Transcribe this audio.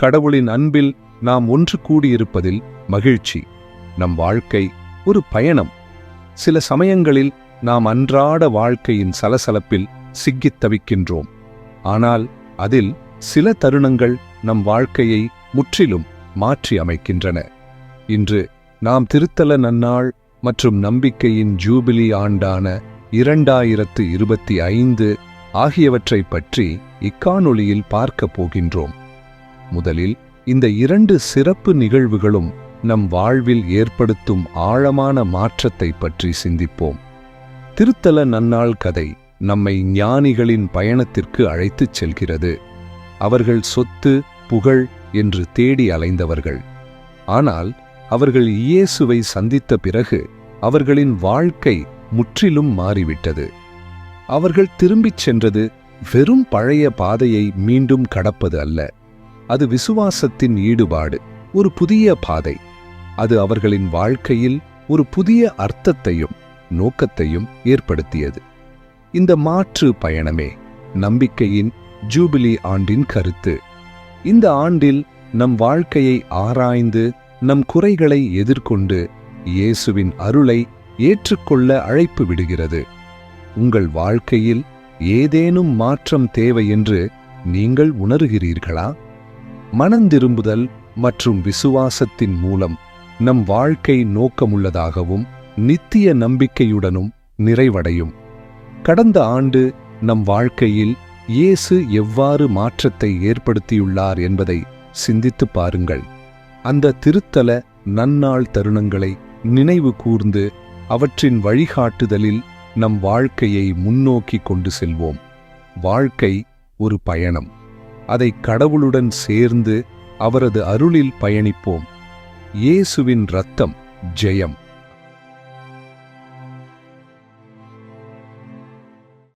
கடவுளின் அன்பில் நாம் ஒன்று கூடியிருப்பதில் மகிழ்ச்சி. நம் வாழ்க்கை ஒரு பயணம். சில சமயங்களில் நாம் அன்றாட வாழ்க்கையின் சலசலப்பில் சிக்கித் தவிக்கின்றோம். ஆனால் அதில் சில தருணங்கள் நம் வாழ்க்கையை முற்றிலும் மாற்றி அமைக்கின்றன. இன்று நாம் திருத்தல நன்னாள் மற்றும் நம்பிக்கையின் ஜூபிலி ஆண்டான 2025 ஆகியவற்றைப் பற்றி இக்காணொளியில் பார்க்கப் போகின்றோம். முதலில் இந்த 2 சிறப்பு நிகழ்வுகளும் நம் வாழ்வில் ஏற்படுத்தும் ஆழமான மாற்றத்தை பற்றி சிந்திப்போம். திருத்தல நன்னாள் கதை நம்மை ஞானிகளின் பயணத்திற்கு அழைத்துச் செல்கிறது. அவர்கள் சொத்து, புகழ் என்று தேடி அலைந்தவர்கள். ஆனால் அவர்கள் இயேசுவை சந்தித்த பிறகு அவர்களின் வாழ்க்கை முற்றிலும் மாறிவிட்டது. அவர்கள் திரும்பிச் சென்றது வெறும் பழைய பாதையை மீண்டும் கடப்பது அல்ல. அது விசுவாசத்தின் ஈடுபாடு, ஒரு புதிய பாதை. அது அவர்களின் வாழ்க்கையில் ஒரு புதிய அர்த்தத்தையும் நோக்கத்தையும் ஏற்படுத்தியது. இந்த மாற்று பயணமே நம்பிக்கையின் ஜூபிலி ஆண்டின் கருத்து. இந்த ஆண்டில் நம் வாழ்க்கையை ஆராய்ந்து நம் குறைகளை எதிர்கொண்டு இயேசுவின் அருளை ஏற்றுக்கொள்ள அழைப்பு விடுகிறது. உங்கள் வாழ்க்கையில் ஏதேனும் மாற்றம் தேவை என்று நீங்கள் உணர்கிறீர்களா? மனந்திரும்புதல் மற்றும் விசுவாசத்தின் மூலம் நம் வாழ்க்கை நோக்கமுள்ளதாகவும் நித்திய நம்பிக்கையுடனும் நிறைவடையும். கடந்த ஆண்டு நம் வாழ்க்கையில் இயேசு எவ்வாறு மாற்றத்தை ஏற்படுத்தியுள்ளார் என்பதை சிந்தித்துப் பாருங்கள். அந்த திருத்தல நன்னாள் தருணங்களை நினைவு கூர்ந்து அவற்றின் வழிகாட்டுதலில் நம் வாழ்க்கையை முன்னோக்கி கொண்டு செல்வோம். வாழ்க்கை ஒரு பயணம். அதை கடவுளுடன் சேர்ந்து அவரது அருளில் பயணிப்போம். இயேசுவின் இரத்தம் ஜெயம்.